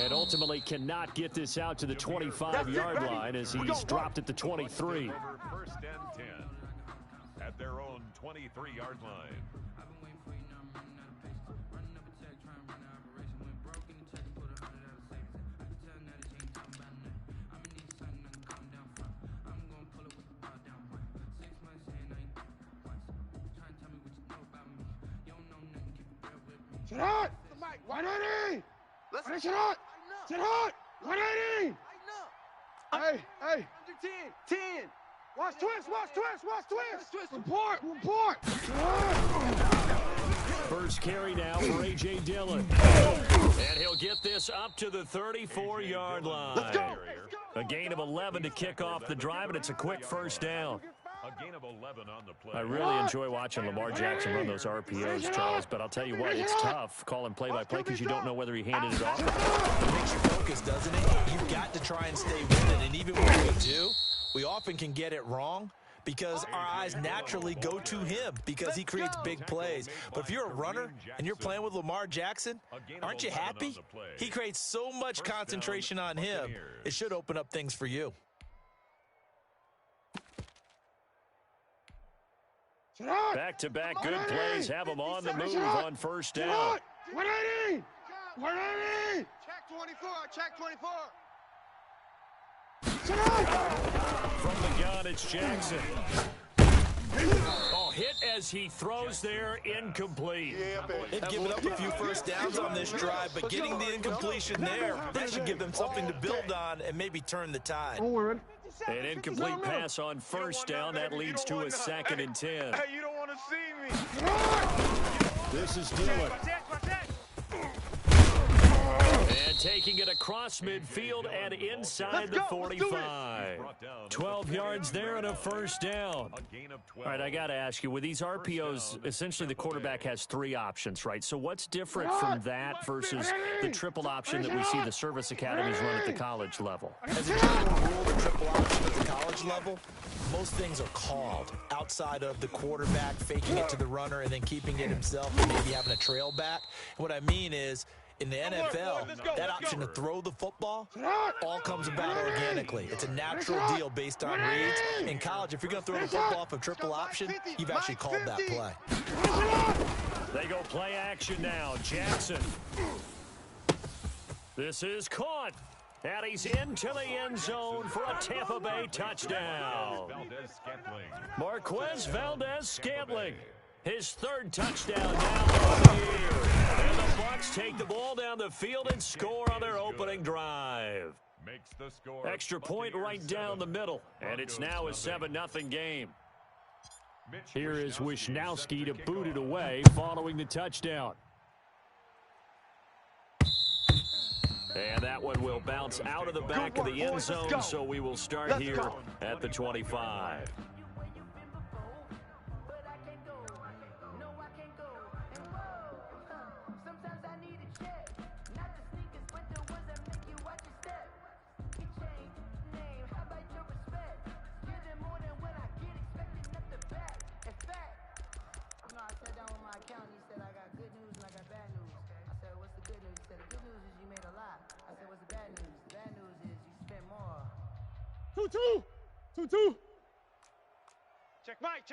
And ultimately cannot get this out to the 25-yard line as he's dropped at the 23. First and 10 at their own 23-yard line. Sit hot! 180! Sit hot! Sit hot! 180! Hey! Under 10! 10! Watch twist! Report! First carry now for A.J. Dillon. And he'll get this up to the 34-yard line. Let's go! A gain of 11 to kick off the drive, and it's a quick first down. A gain of 11 on the play. I really enjoy watching Lamar Jackson run those RPOs, Charles, but I'll tell you what, it's tough calling play-by-play because you don't know whether he handed it off. It makes you focus, doesn't it? You've got to try and stay with it, and even when we do, we often can get it wrong because our eyes naturally go to him because he creates big plays. But if you're a runner and you're playing with Lamar Jackson, aren't you happy? He creates so much concentration on him, it should open up things for you. Back-to-back good plays have him on the move on first down. 180! 180! Check 24! From the gun, it's Jackson. Oh, hit as he throws there, incomplete. They've given up a few first downs on this drive, but getting the incompletion there, that should give them something to build on and maybe turn the tide. An incomplete pass on first down. That leads to a 2nd and 10. Hey, you don't want to see me. This is Dillon. And taking it across midfield and inside the 45. 12 yards there and a first down. All right, I got to ask you, with these RPOs, essentially the quarterback has 3 options, right? So what's different from that versus the triple option that we see the service academies run at the college level? As a general rule, the triple option at the college level, most things are called outside of the quarterback faking it to the runner and then keeping it himself and maybe having a trail back. What I mean is, in the NFL, that option to throw the football all comes about organically. It's a natural deal based on reads. In college, if you're going to throw the football off a triple option, you've actually called that play. They go play action now. Jackson. This is caught. And he's into the end zone for a Tampa Bay touchdown. Marquez Valdez-Scantling. His 3rd touchdown now of the year. And the Bucs take the ball down the field and score on their opening drive. Extra point right down the middle. And it's now a 7-0 game. Here is Wisnowski to boot it away following the touchdown. And that one will bounce out of the back of the end zone, so we will start here at the 25. Two. Check Mike.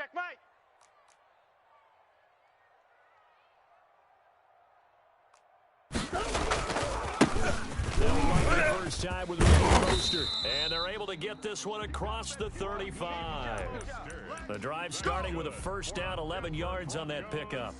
First time with a roster, and they're able to get this one across the 35. The drive starting with a first down, 11 yards on that pickup.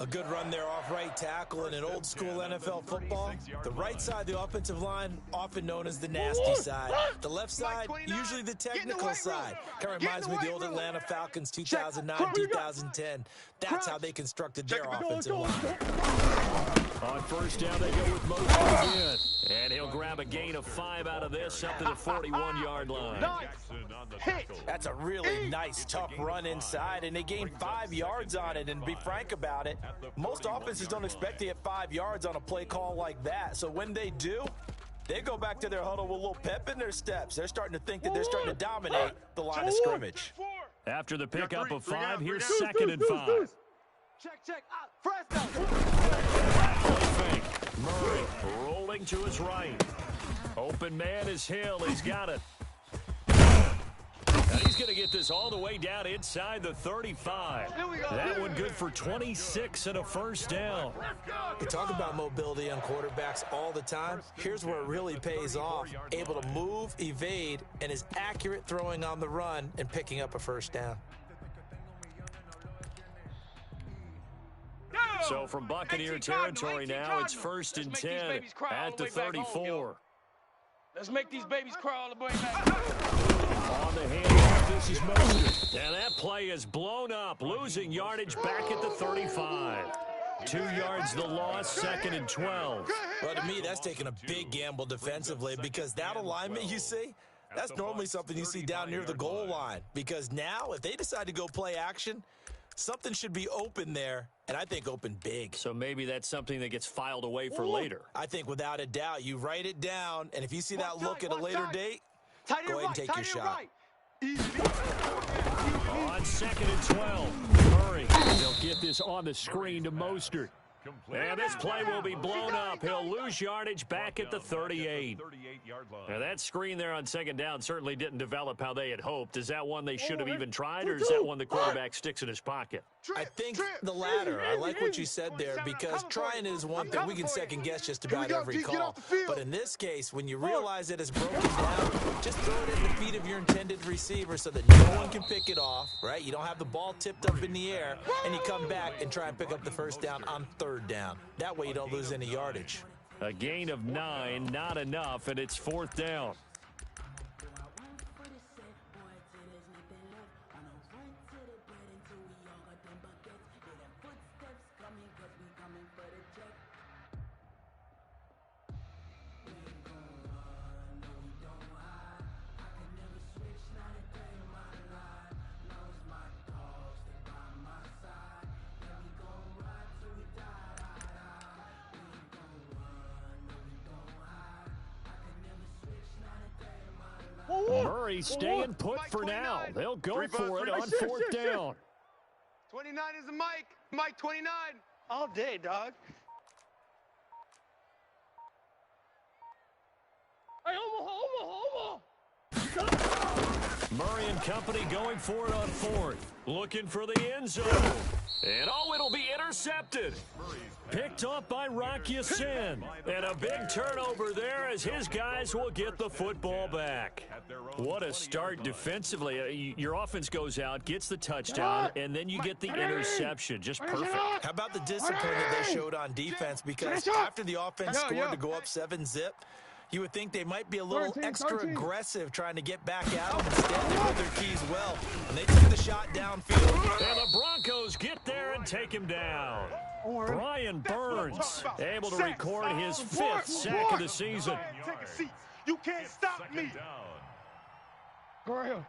A good run there off right tackle in an old school NFL football. The right side of the offensive line, often known as the nasty side. The left side, usually the technical side. Kind of reminds me of the old Atlanta Falcons 2009, 2010. That's how they constructed their offensive line. On first down, they go with motion again. And he'll grab a gain of 5 out of this up to the 41-yard line. That's a really nice, tough run inside, and they gained 5 yards on it. And to be frank about it, most offenses don't expect to get 5 yards on a play call like that. So when they do, they go back to their huddle with a little pep in their steps. They're starting to think that they're starting to dominate the line of scrimmage. After the pickup of 5, here's 2nd and 5. Check. Fresno. Murray rolling dropping to his right. Open man is Hill. He's got it. And he's going to get this all the way down inside the 35. That one good for 26 and a first down. We talk about mobility on quarterbacks all the time. Here's where it really pays off. Able to move, evade, and is accurate throwing on the run and picking up a first down. So from Buccaneer territory now, it's 1st and 10 at the 34. Let's make these babies cry all the way back. On the handoff, this is Mostert. And that play is blown up, losing yardage back at the 35. 2 yards the loss, 2nd and 12. Well, to me, that's taking a big gamble defensively because that alignment you see, that's normally something you see down near the goal line. Because now, if they decide to go play action, something should be open there, and I think open big. So maybe that's something that gets filed away for later. I think without a doubt, you write it down, and if you see that look at a later date, go ahead and take your shot. On 2nd and 12, Murray. They'll get this on the screen to Mostert. And this play will be blown up. He'll lose yardage back at the 38. Now that screen there on 2nd down certainly didn't develop how they had hoped. Is that one they should have even tried, or is that one the quarterback sticks in his pocket? I think the latter. I like what you said there because trying is one thing. We can second guess just about every call. But in this case, when you realize it is broken down, just throw it at the feet of your intended receiver so that no one can pick it off, right? You don't have the ball tipped up in the air, and you come back and try and pick up the first down on 3rd down. That way you don't lose any yardage. A gain of 9, not enough, and it's 4th down. Murray staying put for now. They'll go for it on 4th down. 29 is the mic. Mike 29. All day, dog. Hey, Murray and company going for it on 4th. Looking for the end zone. And it'll be intercepted. Picked off by Rock Ya-Sin. And a big turnover there as his guys will get the football back. What a start defensively. Your offense goes out, gets the touchdown, and then you get the interception. Just perfect. How about the discipline that they showed on defense? Because after the offense scored to go up 7-zip, you would think they might be a little extra aggressive trying to get back at them. Instead, they put their keys well, and they took the shot downfield. And the Broncos get there and take him down. Brian Burns able to record his 5th sack of the season. Take a seat. You can't stop me. Go ahead.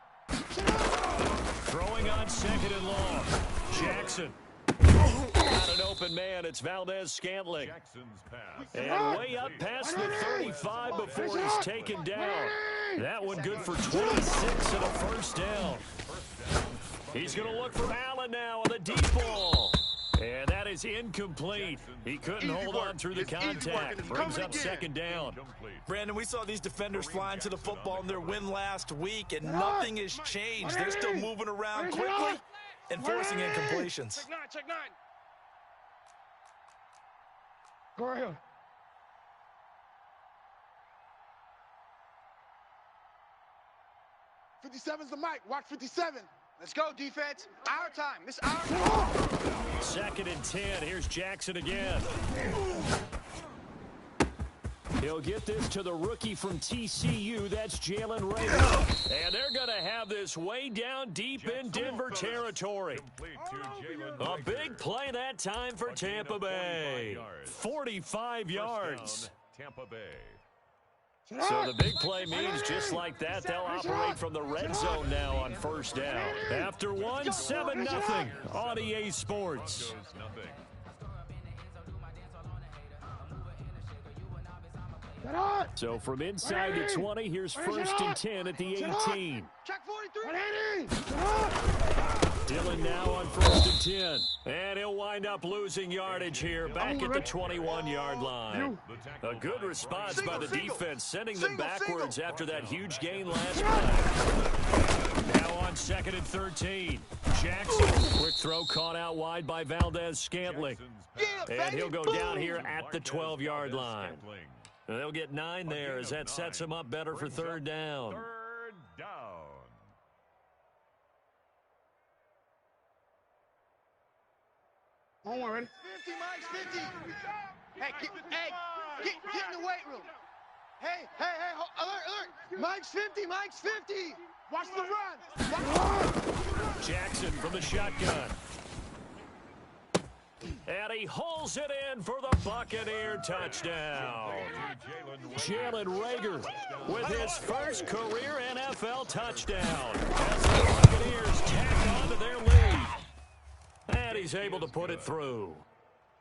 Throwing on 2nd and long. Jackson. Not an open man. It's Valdez-Scantling. And way up past the 35 before he's taken down. That one good for 26 and a first down. He's going to look for Allen now on the deep ball. And that is incomplete. He couldn't hold on through the contact. Brings up 2nd down. Brandon, we saw these defenders flying to the football in their win last week, and nothing has changed. They're still moving around quickly and forcing incompletions. Check 9. Go ahead. '57's the mic. Watch 57. Let's go, defense. Our time. This our time. 2nd and 10. Here's Jackson again. He'll get this to the rookie from TCU. That's Jalen Reagor. And they're going to have this way down deep in Denver territory. A big play that time for Tampa Bay. 45 yards. Tampa Bay. So the big play means just like that, they'll operate from the red zone now on 1st down. After one, 7-0 on EA Sports. So from inside the 20, here's 1st and 10 at the 18. Check 43. Dillon now on 1st and 10. And he'll wind up losing yardage here back at the 21-yard line. A good response by the defense, sending them backwards after that huge gain last play. Now on 2nd and 13. Jackson, quick throw caught out wide by Valdez-Scantling. And he'll go down here at the 12-yard line. They'll get 9 there as that sets him up better for 3rd down. 3rd down. Hold on, ready? 50, Mike's 50. Get in the weight room. Hey, alert. Mike's 50, Mike's 50. Watch the run. Jackson from the shotgun. And he hauls it in for the Buccaneer touchdown. Jalen Reagor with his first career NFL touchdown as the Buccaneers tack on to their lead. And he's able to put it through.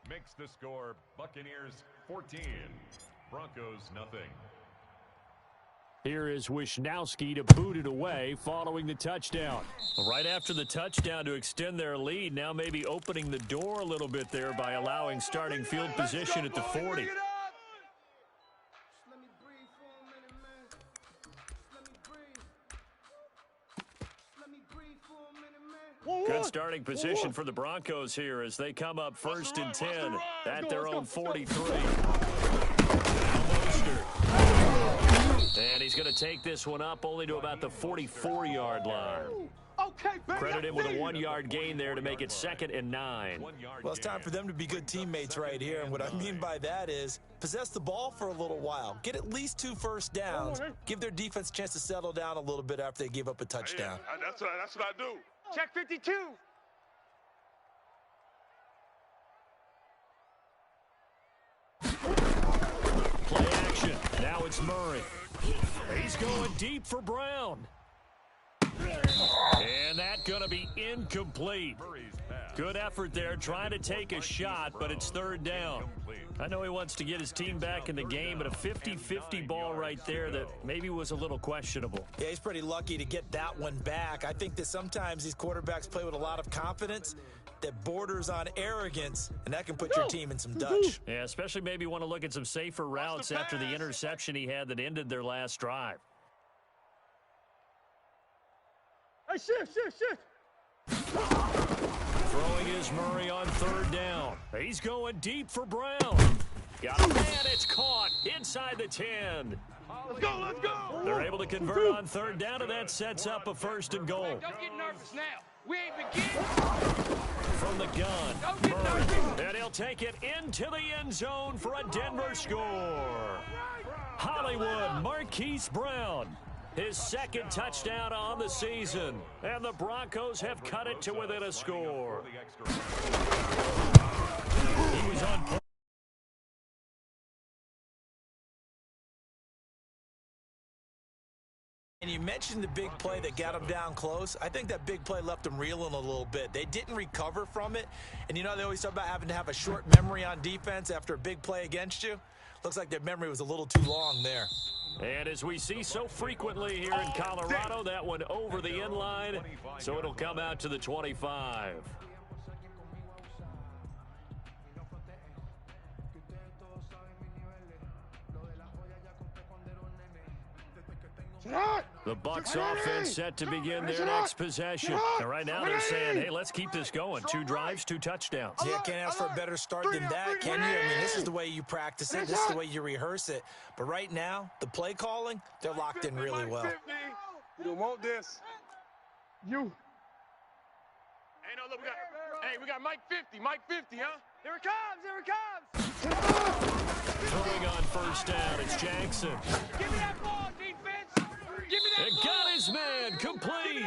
Makes the score Buccaneers 14, Broncos nothing. Here is Wisnowski to boot it away following the touchdown. Right after the touchdown to extend their lead, now maybe opening the door a little bit there by allowing starting field position at the 40. Good starting position for the Broncos here as they come up 1st and 10 at their own 43. And he's going to take this one up only to about the 44-yard line. Credit him with a 1-yard gain there to make it 2nd and 9. Well, it's time for them to be good teammates right here. And what I mean by that is possess the ball for a little while. Get at least 2 first downs. Give their defense a chance to settle down a little bit after they give up a touchdown. That's what I do. Check 52. Play action. Now it's Murray. He's going deep for Brown. And that's going to be incomplete. Good effort there trying to take a shot, but it's 3rd down. I know he wants to get his team back in the game, but a 50-50 ball right there that maybe was a little questionable. Yeah, he's pretty lucky to get that one back. I think that sometimes these quarterbacks play with a lot of confidence that borders on arrogance, and that can put your team in some Dutch. Yeah, especially maybe want to look at some safer routes after the interception he had that ended their last drive. Hey, shift. Throwing is Murray on 3rd down. He's going deep for Brown. Got a man, it's caught inside the 10. Let's go. They're able to convert on 3rd down, and that sets up a 1st and goal. Don't get nervous now. We ain't beginning. From the gun, Murray. And he'll take it into the end zone for a Denver score. Hollywood Marquise Brown. His 2nd touchdown on the season. And the Broncos have cut it to within a score. He was on point. And you mentioned the big play that got him down close. I think that big play left them reeling a little bit. They didn't recover from it. And you know, they always talk about having to have a short memory on defense after a big play against you. Looks like their memory was a little too long there. And as we see so frequently here in Colorado, that one over the end line, so it'll come out to the 25. The Bucs offense set to begin their next possession. And right now they're saying, hey, let's keep this going. 2 drives, 2 touchdowns. Yeah, can't ask for a better start than that, can you? I mean, this is the way you practice it. This is the way you rehearse it. But right now, the play calling, they're locked in really well. You don't want this. You. Hey, no, look, we got Mike 50, huh? Here it comes. Throwing on 1st down, it's Jackson. Give me that ball, defense. Give me that And ball. got his man complete.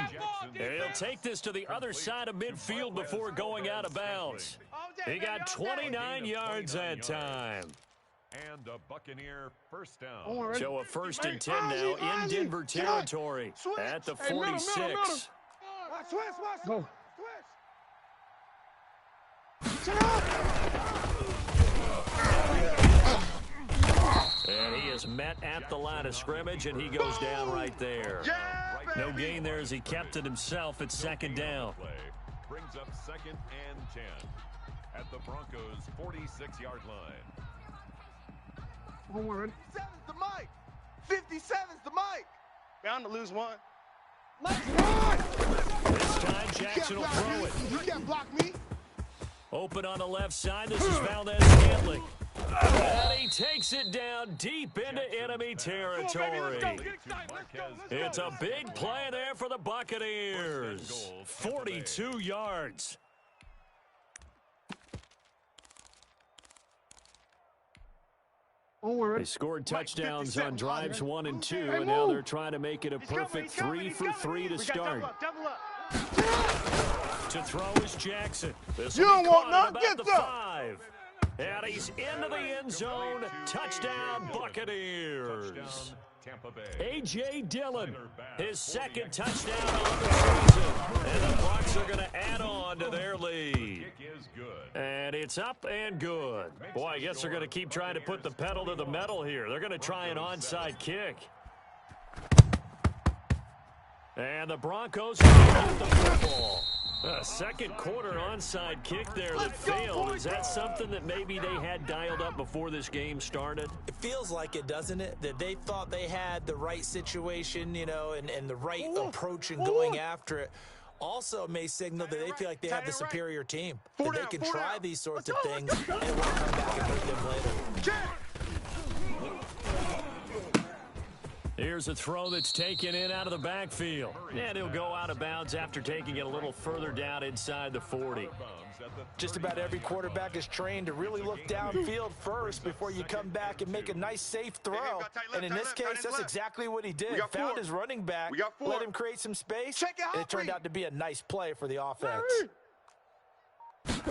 And he'll take this to the other side of midfield before going out of bounds. He got 29 yards that time. And a Buccaneer 1st down. So a 1st and 10 now in Denver territory at the 46. Go. And he is met at the line of scrimmage, and he goes down right there. No gain there as he kept it himself at 2nd down. brings up 2nd and 10 at the Broncos' 46-yard line. 57's the mic. 57's the mic. Bound to lose one. This time Jackson will throw it. You can't block me. Open on the left side. This is Valdez-Scantling. And he takes it down deep into enemy territory. It's a big play there for the Buccaneers. 42 yards. They scored touchdowns on drives 1 and 2, and now they're trying to make it a perfect 3 for 3 to start. To throw is Jackson. This will be caught at about the 5. And he's into the end zone. Touchdown, Buccaneers. A.J. Dillon, his 2nd touchdown on the season. And the Bucs are going to add on to their lead. And it's up and good. Boy, I guess they're going to keep trying to put the pedal to the metal here. They're going to try an onside kick. And the Broncos get the football. A second quarter onside kick there that failed. Is that something that maybe they had dialed up before this game started? It feels like it, doesn't it? That they thought they had the right situation, you know, and the right approach in going after it. Also may signal that they feel like they have the superior team. That they can try these sorts of things and it will come back and hurt them later. Here's a throw that's taken in out of the backfield. And he'll go out of bounds after taking it a little further down inside the 40. Just about every quarterback is trained to really look downfield first before you come back and make a nice, safe throw. And in this case, that's exactly what he did. Found his running back, let him create some space, and it turned out to be a nice play for the offense. On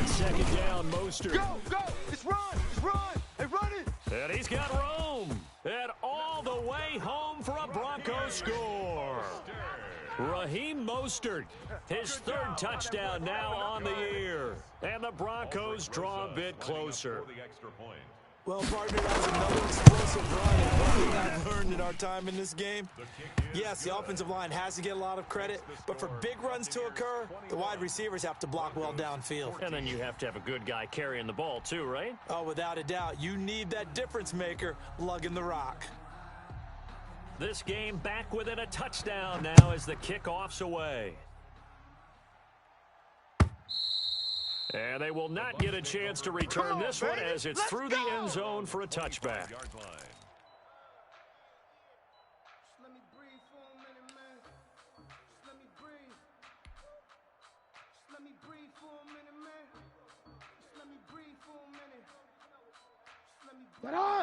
2nd down, Mostert. Go! It's run! Hey, run it! And he's got Rome. And all the way home for a Broncos score. Raheem Mostert, his 3rd touchdown now on the year. And the Broncos draw a bit closer. Well, partner, that was another explosive run. And one thing I've learned in our time in this game, yes, the offensive line has to get a lot of credit, but for big runs to occur, the wide receivers have to block well downfield. And then you have to have a good guy carrying the ball too, right? Oh, without a doubt. You need that difference maker lugging the rock. This game back within a touchdown now as the kickoff's away. And they will not get a chance to return this one as it's through the end zone for a touchback.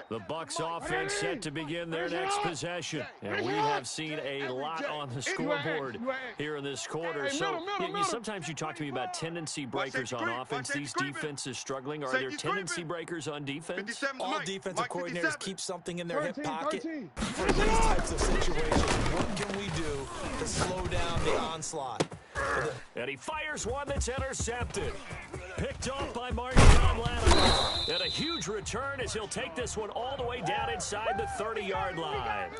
The Bucs offense set to begin their next possession. And we have seen a lot on the scoreboard here in this quarter. So sometimes you talk to me about tendency breakers on offense. These defenses struggling. Are there tendency breakers on defense? All defensive coordinators keep something in their hip pocket for these types of situations. What can we do to slow down the onslaught? And he fires one that's intercepted. Picked off by Marshawn Lattimore. And a huge return as he'll take this one all the way down inside the 30-yard line.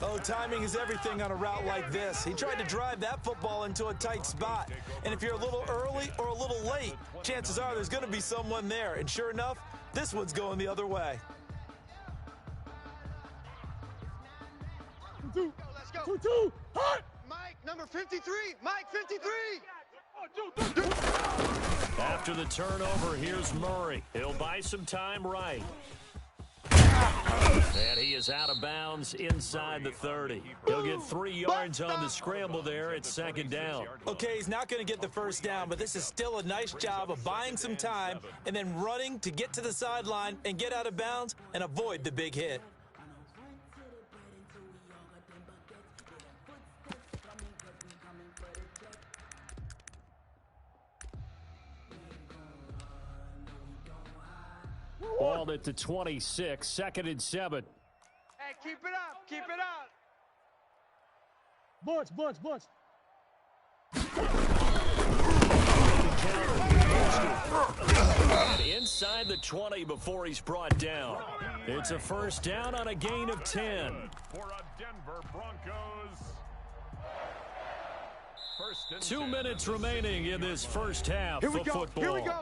Oh, timing is everything on a route like this. He tried to drive that football into a tight spot. And if you're a little early or a little late, chances are there's going to be someone there. And sure enough, this one's going the other way. Let's go. 2-2. Hot. Mike, number 53. Mike, 53. After the turnover, here's Murray. He'll buy some time right. And he is out of bounds inside the 30. He'll get 3 yards on the scramble there at 2nd down. Okay, he's not going to get the first down, but this is still a nice job of buying some time and then running to get to the sideline and get out of bounds and avoid the big hit. Ball at the 26, 2nd and 7. Hey, keep it up. Keep it up. Bunch. And inside the 20 before he's brought down. It's a first down on a gain of 10. For a Denver Broncos First and 2 10. minutes remaining in this first half of football. Here we go.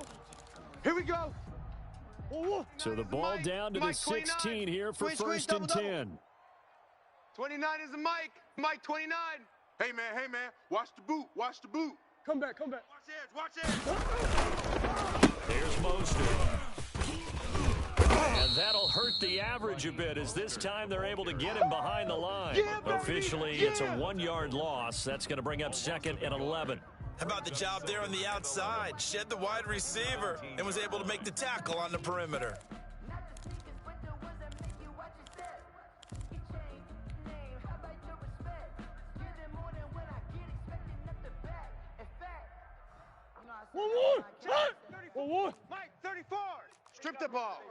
Here we go. So the ball down to the 16 here for first and 10. 29 is the Mike. Mike 29. Hey, man. Watch the boot. Watch the boot. Come back. Watch edge. Here's Mostert. And that'll hurt the average a bit as this time they're able to get him behind the line. Officially, it's a 1-yard loss. That's going to bring up 2nd and 11. How about the job there on the outside? Shed the wide receiver and was able to make the tackle on the perimeter. One more. Mike 34. Strip the ball.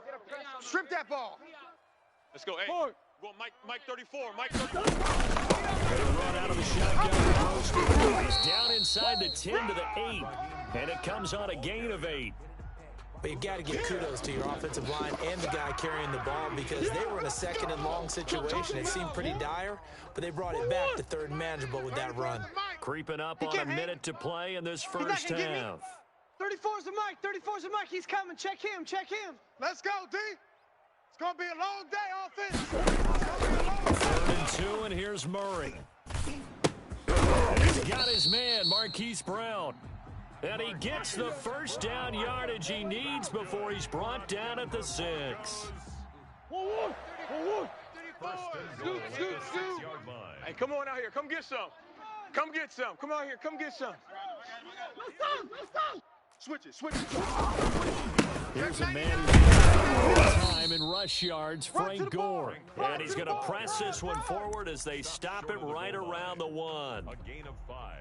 Strip that ball. Let's go. Hey. Go Mike 34. Mike 34. They run out of the shotgun. He's down inside the 10 to the 8. And it comes on a gain of 8. But you've got to give kudos to your offensive line and the guy carrying the ball because they were in a 2nd and long situation. It seemed pretty dire, but they brought it back to 3rd and manageable with that run. Creeping up on a minute to play in this first half. 34's the Mike. 34's the Mike. He's coming. Check him. Let's go, D. It's going to be a long day, offense. 3rd and 2, and here's Murray. And he's got his man, Marquise Brown. And he gets the first down yardage he needs before he's brought down at the 6. Scoot. Hey, come on out here. Come get some. Come out here. Come get some. Let's go. Switch it. Here's a man who's time in rush yards, Frank Gore. And he's going to press this one forward as they stop it right around the 1. A gain of 5.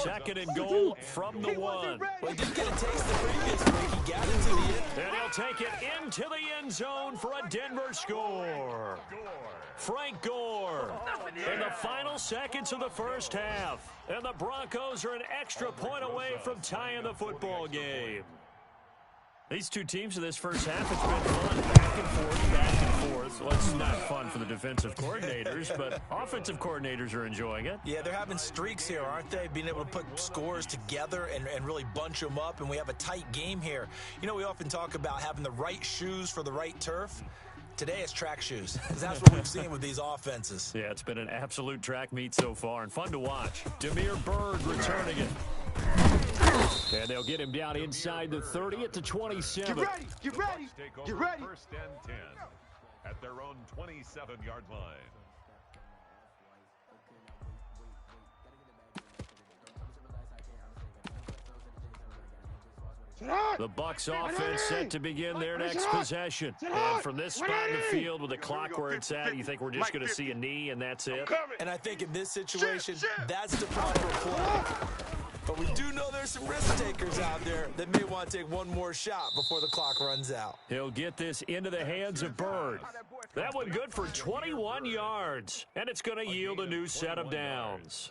2nd and goal from the 1. Well, he didn't get a taste the previous week. He got into the end. And he'll take it into the end zone for a Denver score. Frank Gore in the final seconds of the first half. And the Broncos are an extra point away from tying the football game. These two teams in this first half, it's been fun. Back and forth. Well, it's not fun for the defensive coordinators, but offensive coordinators are enjoying it. Yeah, they're having streaks here, aren't they? Being able to put scores together and really bunch them up, and we have a tight game here. You know, we often talk about having the right shoes for the right turf. Today it's track shoes, because that's what we've seen with these offenses. Yeah, it's been an absolute track meet so far, and fun to watch. Demir Bird returning it. And they'll get him down inside the 30 at the 27. Get ready. First and 10 at their own 27-yard line. The Bucs offense set to begin their next possession. And from this spot in the field with the clock where it's at, you think we're just going to see a knee and that's it? And I think in this situation, that's the proper play. But we do know there's some risk takers out there that may want to take one more shot before the clock runs out. He'll get this into the hands of Bird. That one good for 21 yards. And it's going to yield a new set of downs.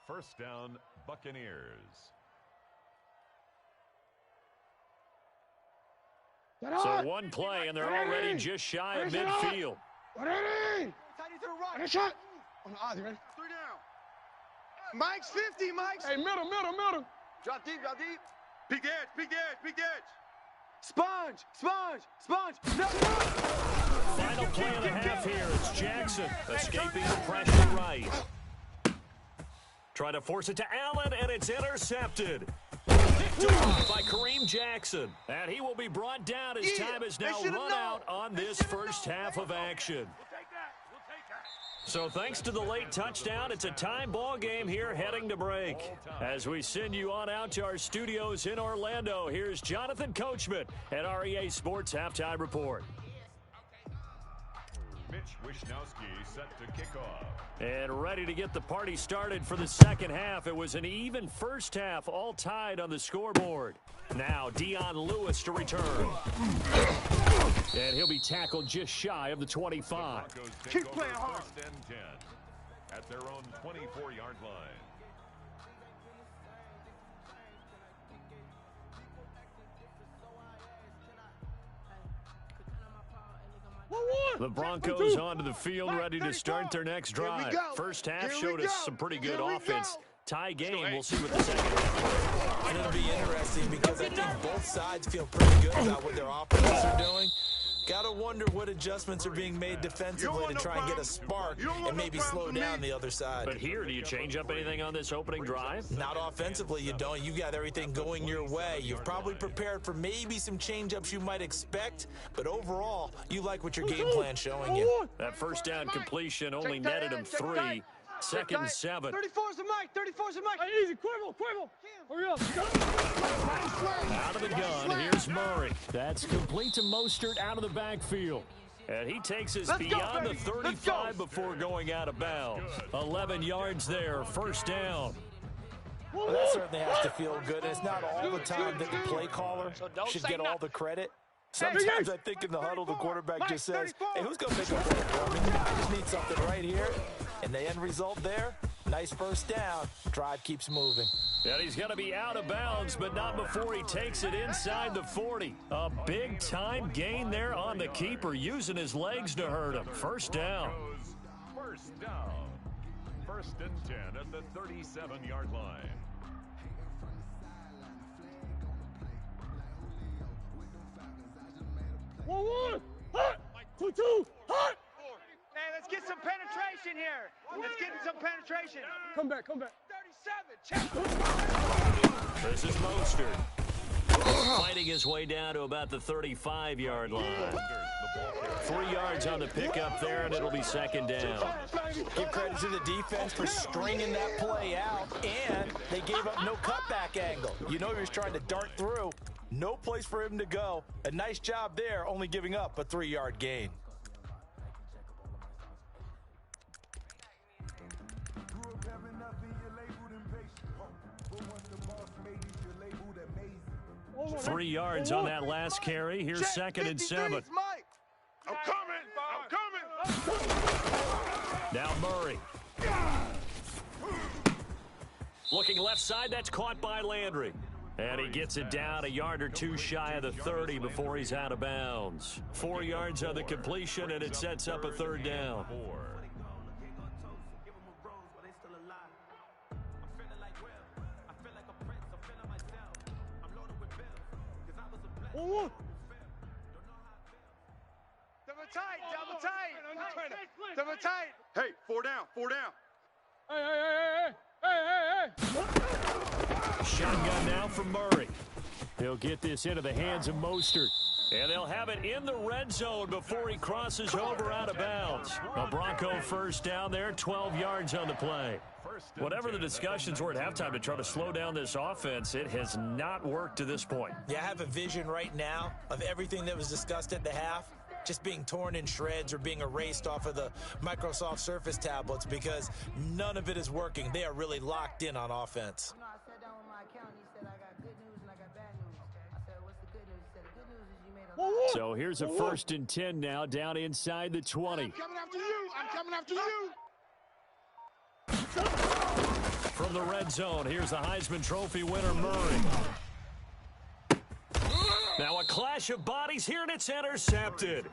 First down, Buccaneers. So one play, and they're already just shy of midfield. Shot. On the odds, you ready? 3 down. Mike's 50, Mike's. Hey, middle. Drop deep. Peek edge. Sponge. No. Final play and a half here. It's Jackson escaping the pressure right. Try to force it to Allen, and it's intercepted. Picked off by Kareem Jackson. And he will be brought down as time is now run out on this first half of action. So thanks to the late touchdown, it's a time ball game here heading to break. As we send you on out to our studios in Orlando, here's Jonathan Coachman at REA Sports Halftime Report. Mitch Wishnowsky set to kick off. And ready to get the party started for the second half. It was an even first half, all tied on the scoreboard. Now Dion Lewis to return. And he'll be tackled just shy of the 25. Keep playing hard. First and 10 at their own 24-yard line. The Broncos onto the field, ready to start their next drive. First half showed us some pretty good offense. Tie game. We'll see what the second half. And it'll be interesting because I think both sides feel pretty good about what their offenses are doing. Gotta wonder what adjustments are being made defensively to try and get a spark and maybe slow down the other side. But here, do you change up anything on this opening drive? Not offensively, you don't. You got everything going your way. You've probably prepared for maybe some change-ups you might expect, but overall, you like what your game plan's showing you. That first down completion only netted him 3. Second and 7. 34's the mic. 34's the mic. Easy, Quivel. Hurry up. Out of the gun, here's Murray. That's complete to Mostert out of the backfield. And he takes us beyond the 35 before going out of bounds. 11 yards there, first down. Well, that certainly has to feel good. It's not all the time that the play caller should get all the credit. Sometimes I think in the huddle, the quarterback just says, hey, who's going to make a play for me? I just need something right here. And the end result there, nice first down. Drive keeps moving. And he's going to be out of bounds, but not before he takes it inside the 40. A big-time gain there on the keeper, using his legs to hurt him. First down. First down. First and 10 at the 37-yard line. One. Hot. 2-2. Hot. Hey, let's get some penetration here. Let's get some penetration. Come back. 37. Check. This is Mostert. Fighting his way down to about the 35-yard line. 3 yards on the pickup there, and it'll be second down. Give credit to the defense for stringing that play out, and they gave up no cutback angle. You know he was trying to dart through. No place for him to go. A nice job there, only giving up a 3-yard gain. Oh, 3 yards on that last carry. Here's second and 7. I'm coming. Now Murray. Looking left side, that's caught by Landry. And he gets it down a yard or two shy of the 30 before he's out of bounds. 4 yards on the completion, and it sets up a third down. Double tight. Hey, 4 down. Hey. Shotgun now from Murray. He'll get this into the hands of Mostert. And they'll have it in the red zone before he crosses over out of bounds. A Bronco first down there, 12 yards on the play. Whatever the discussions were at halftime to try to slow down this offense, it has not worked to this point. Yeah, I have a vision right now of everything that was discussed at the half just being torn in shreds or being erased off of the Microsoft Surface tablets because none of it is working. They are really locked in on offense. I sat down with my accountant. He said, I got good news and I got bad news. I said, what's the good news? He said, the good news is you made a lot. So here's a first and 10 now, down inside the 20. I'm coming after you. From the red zone, here's the Heisman Trophy winner, Murray. Now a clash of bodies here, and it's intercepted.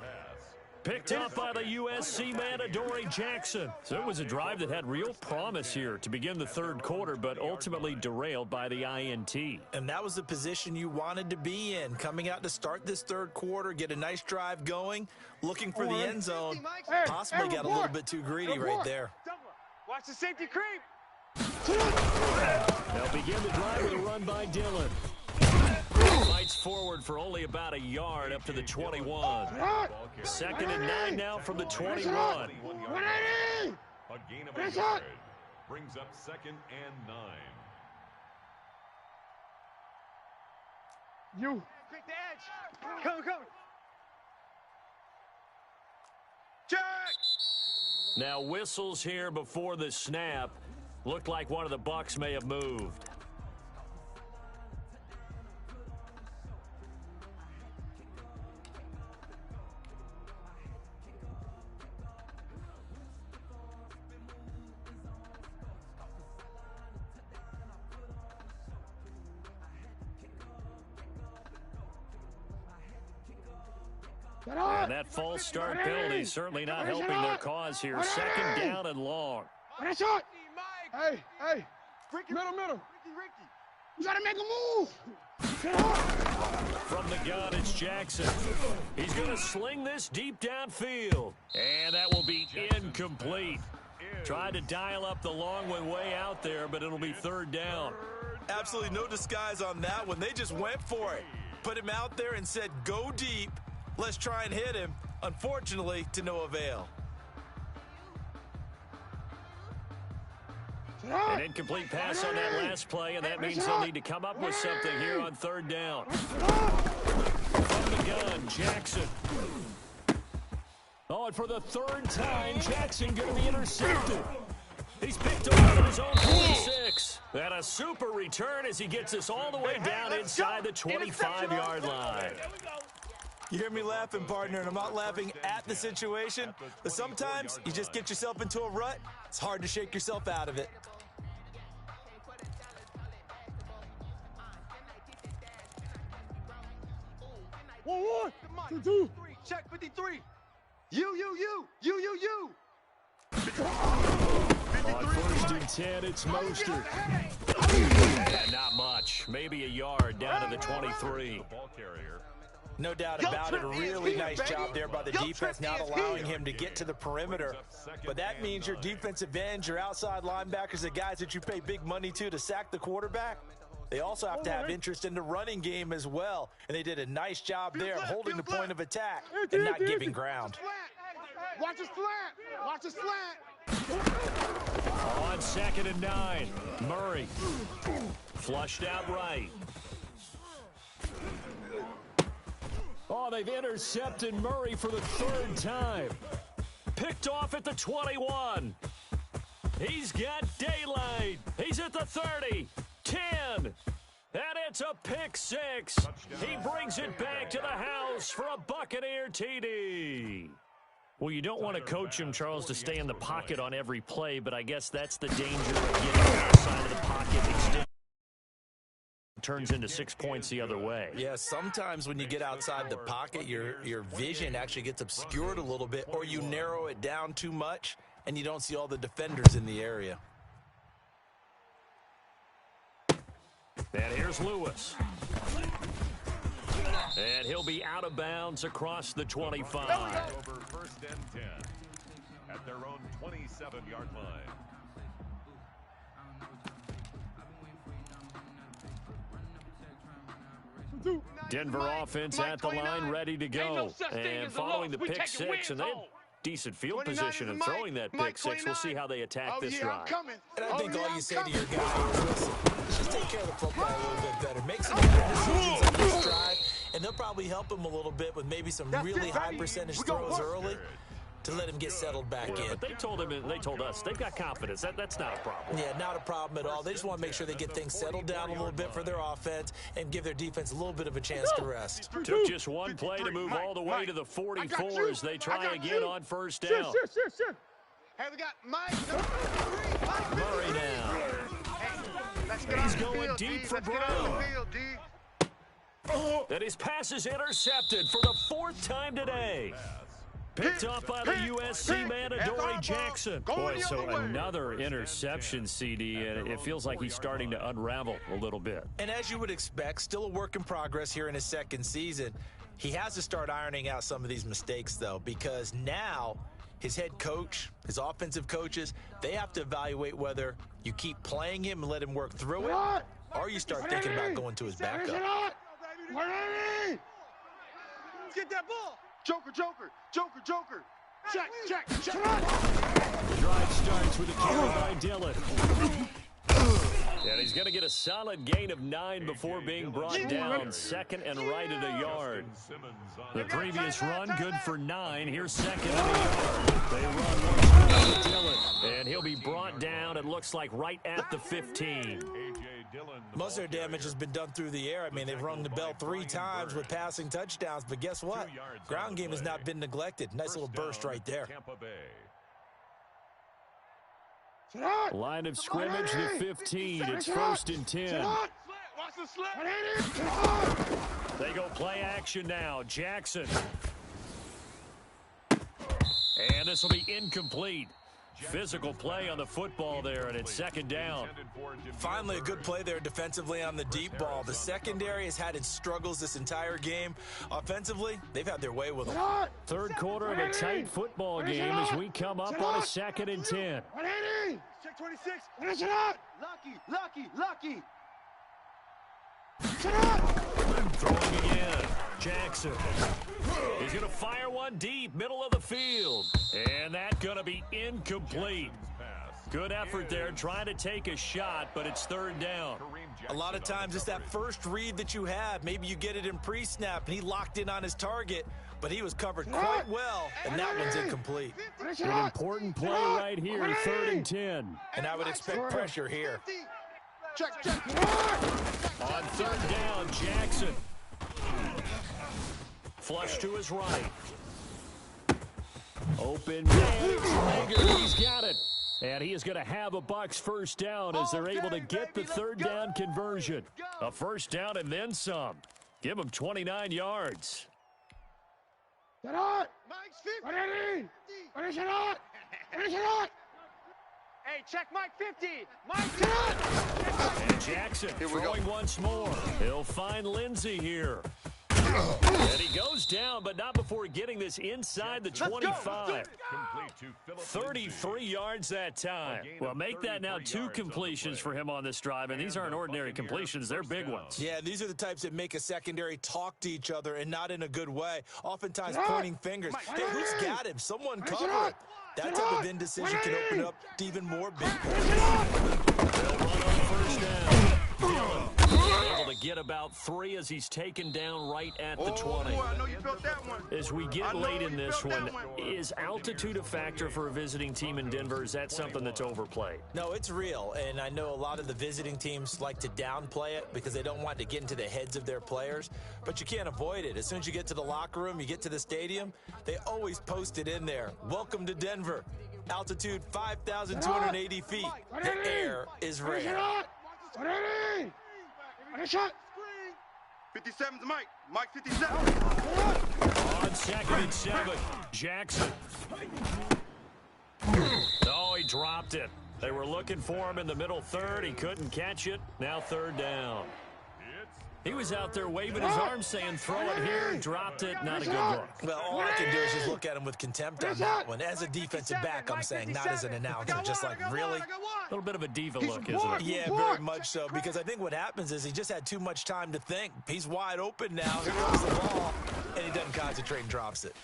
Picked up by the USC man, Adoree Jackson. So it was a drive that had real promise here to begin the third quarter, but ultimately derailed by the INT. And that was the position you wanted to be in. Coming out to start this third quarter, get a nice drive going, looking for the end zone. Possibly got a little bit too greedy right there. Watch the safety creep. They'll begin the drive with a run by Dillon. Fights forward for only about a yard up to the 21. Second and 9 now from the 21. A gain of a yard. Brings up second and 9. You. Quick the edge. Come. Check. Now whistles here before the snap. Looked like one of the Bucs may have moved. And that false start penalty certainly not helping their cause here. Second down and long. Hey. Middle. You gotta make a move. From the gun, it's Jackson. He's going to sling this deep downfield. And that will be incomplete. Tried to dial up the long one way out there, but it'll be third down. Absolutely no disguise on that one. They just went for it. Put him out there and said, go deep. Let's try and hit him. Unfortunately, to no avail. An incomplete pass on that last play, and that means they'll need to come up with something here on third down. From the gun, Jackson. Oh, and for the third time, Jackson going to be intercepted. He's picked off at his own 46. And a super return as he gets us all the way down inside the 25-yard line. You hear me laughing, partner, and I'm not laughing at the situation, but sometimes you just get yourself into a rut. It's hard to shake yourself out of it. One, 2. Check 53. You. On first and 10, it's Mostert. Yeah, not much. Maybe a yard down to the 23. No doubt about it. A really nice job there by the defense, not allowing him to get to the perimeter. But that means your defensive ends, your outside linebackers, the guys that you pay big money to sack the quarterback, they also have to have interest in the running game as well. And they did a nice job there of holding the point of attack and not giving ground. Watch the slant. On 2nd and 9, Murray. Flushed out right. Oh, they've intercepted Murray for the third time. Picked off at the 21. He's got daylight. He's at the 30, 10. And it's a pick six. He brings it back to the house for a Buccaneer TD. Well, you don't want to coach him, Charles, to stay in the pocket on every play, but I guess that's the danger of getting outside of the pocket. Turns into 6 points the other way. Yeah, sometimes when you get outside the pocket, your vision actually gets obscured a little bit, or you narrow it down too much, and you don't see all the defenders in the area. And here's Lewis. And he'll be out of bounds across the 25. Over first and 10 at their own 27-yard line. Denver offense at the line, ready to go. And following the pick six, and they had decent field position and throwing that pick six. We'll see how they attack this drive. And I think all you say to your guy is, listen, just take care of the football a little bit better. Make some better decisions on this drive, and they'll probably help him a little bit with maybe some really high percentage throws early to let him get settled back in. But they told us they've got confidence. That's not a problem. Yeah, not a problem at all. They just want to make sure they get things settled down a little bit for their offense and give their defense a little bit of a chance to rest. Took just one play to move all the way to the 44 as they try again on first down. Sure. Hey, we got Mike. Murray now. He's going deep for Brown. And his pass is intercepted for the fourth time today. Picked off by the USC man, Adoree Jackson. Boy, so another interception, CD, and it feels like he's starting to unravel a little bit. And as you would expect, still a work in progress here in his second season. He has to start ironing out some of these mistakes, though, because now his head coach, his offensive coaches, they have to evaluate whether you keep playing him and let him work through it, or you start thinking about going to his backup. Let's get that ball. Joker. Check. The drive starts with a carry by Dillon. And he's going to get a solid gain of 9 before being brought down. Second and right at a yard. The previous run, good for 9. Here's second and a yard. They run one to Dillon. And he'll be brought down, it looks like, right at the 15. Most of their damage has been done through the air. I mean, they've rung the bell 3 times with passing touchdowns, but guess what? Ground game has not been neglected. Nice little burst right there. Line of scrimmage, the 15. It's first and 10. They go play action now. Jackson. And this will be incomplete. Physical play on the football there, and it's second down. Finally, a good play there defensively on the deep ball. The secondary has had its struggles this entire game. Offensively, they've had their way with them. Third quarter of a tight football game as we come up on a 2nd and 10. Check 26. Finish it up. Lucky. Throwing again. Jackson. He's going to fire one deep, middle of the field. And that's going to be incomplete. Good effort there, trying to take a shot, but it's third down. A lot of times it's that first read that you have. Maybe you get it in pre-snap, and he locked in on his target, but he was covered quite well, and that one's incomplete. An important play right here, 3rd and 10. And I would expect pressure here. Check. On 3rd down, Jackson. Flush to his right. Open man. He's got it. And he is going to have a Bucs first down as they're able to get the 3rd down conversion. A first down and then some. Give him 29 yards. Get on! Mike's 50! Finish it on! Hey, check Mike 50. Mike, and Jackson throwing once more. He'll find Lindsey here. And he goes down, but not before getting this inside the 25. 33 yards that time. Well, make that now 2 completions for him on this drive, and these aren't ordinary completions. They're big ones. Yeah, these are the types that make a secondary talk to each other and not in a good way. Oftentimes pointing fingers. Hey, who's got him? Someone cover him. That type of indecision can open up to even more big plays. They'll run on first down. Dillon able to get about 3 as he's taken down right at the 20. I know you felt that one. As we get late in this one, is altitude a factor for a visiting team in Denver? Is that something that's overplayed? No, it's real, and I know a lot of the visiting teams like to downplay it because they don't want to get into the heads of their players, but you can't avoid it. As soon as you get to the locker room, you get to the stadium, they always post it in there. Welcome to Denver. Altitude 5,280 feet. The air is rare. 57's Mike. Mike 57. On 2nd and 7, Jackson. Oh, he dropped it. They were looking for him in the middle third. He couldn't catch it. Now 3rd down. He was out there waving his arms saying, throw it here, dropped it, not a good look. Well, all I can do is just look at him with contempt on that one. As a defensive back, I'm saying, not as an announcer. Just like, really? A little bit of a diva look, isn't it? Yeah, very much so, because I think what happens is he just had too much time to think. He's wide open now. Here comes the ball, and he doesn't concentrate and drops it.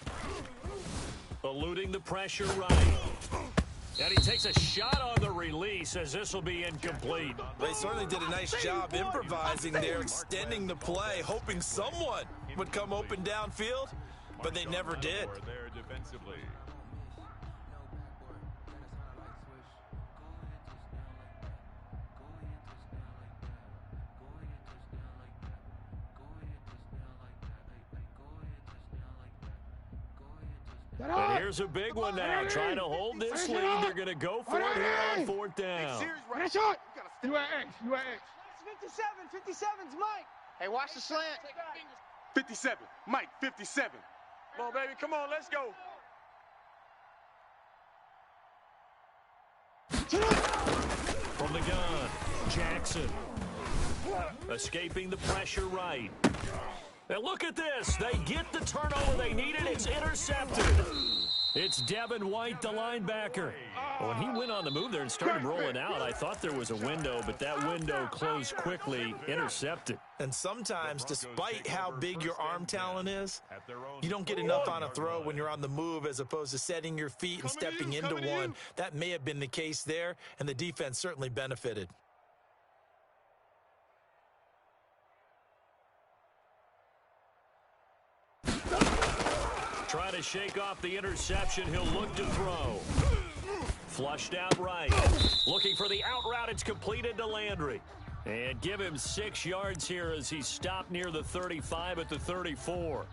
Eluding the pressure right. And he takes a shot on the release as this will be incomplete. They certainly did a nice job improvising there, extending the play, hoping someone would come open downfield, but they never did. And here's a big one now. Trying to hold this lead. They're going to go for it here on 4th down. Finish it! You at X. 57's Mike. Hey, watch the slant. 57. Mike, 57. Come on, baby. Come on, let's go. From the gun, Jackson. Escaping the pressure right. And look at this. They get the turnover they needed. It's intercepted. It's Devin White, the linebacker. When he went on the move there and started rolling out, I thought there was a window, but that window closed quickly, intercepted. And sometimes, despite how big your arm talent is, you don't get enough on a throw when you're on the move as opposed to setting your feet and stepping into one. That may have been the case there, and the defense certainly benefited. Trying to shake off the interception. He'll look to throw. Flushed out right. Looking for the out route. It's completed to Landry. And give him 6 yards here as he stopped near the 35 at the 34.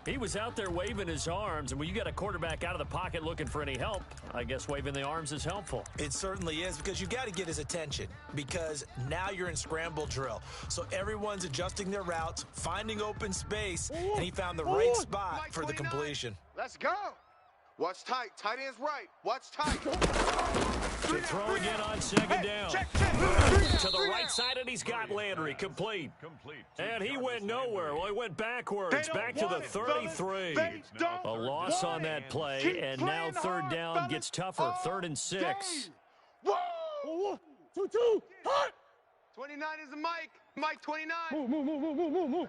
He was out there waving his arms, and when you got a quarterback out of the pocket looking for any help, I guess waving the arms is helpful. It certainly is, because you got to get his attention, because now you're in scramble drill. So everyone's adjusting their routes, finding open space, and he found the right spot for the completion. Let's go. Watch tight. Tight end's right. Watch tight. To throw again on second down. Check. To the right side, and he's got Landry. Complete. And he went nowhere. Well, he went backwards, back to the 33. A loss on that play, and now third down gets tougher. 3rd and 6. Whoa. 2-2. Hot. 29 is the Mike. Mike 29. Move.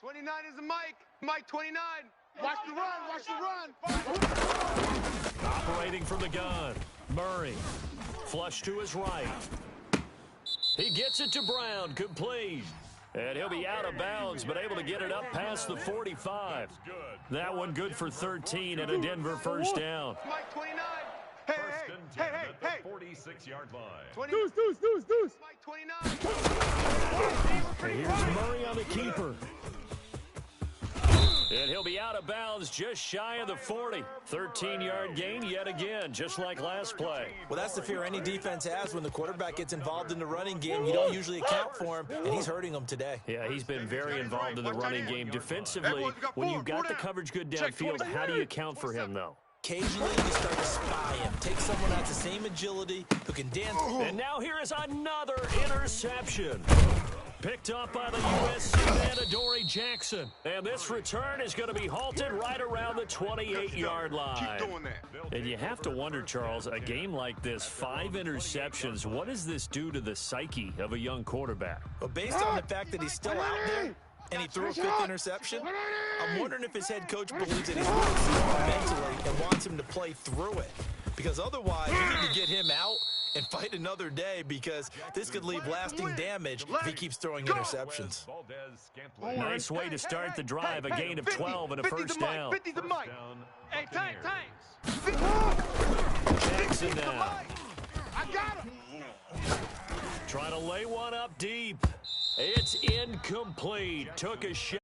29 is the Mike. Mike 29. Watch the run. Operating from the gun. Murray. Flush to his right. He gets it to Brown. Complete. And he'll be out of bounds, but able to get it up past the 45. That one good for 13 and a Denver first down. Mike 29. Hey. 46-yard line. Deuce. Mike 29. And here's Murray on the keeper. And he'll be out of bounds just shy of the 40. 13-yard gain yet again, just like last play. Well, that's the fear any defense has when the quarterback gets involved in the running game. You don't usually account for him, and he's hurting them today. Yeah, he's been very involved in the running game. Defensively, when you've got the coverage good downfield, how do you account for him, though? Occasionally, you start to spy him. Take someone that's the same agility who can dance. And now here is another interception. Picked up by the USC man, Adoree Jackson. And this return is going to be halted right around the 28-yard line. Keep doing that. And you have to wonder, Charles, a game like this, 5 interceptions, what does this do to the psyche of a young quarterback? But based on the fact that he's still out there and he threw a 5th interception, I'm wondering if his head coach believes that he's really strong mentally and wants him to play through it. Because otherwise, you need to get him out and fight another day, because this could leave lasting damage if he keeps throwing interceptions. Nice way to start the drive, a gain of 12 and a first down. 50's the Mike. Hey, tight. Jackson now. I got him. Trying to lay one up deep. It's incomplete. Took a shot.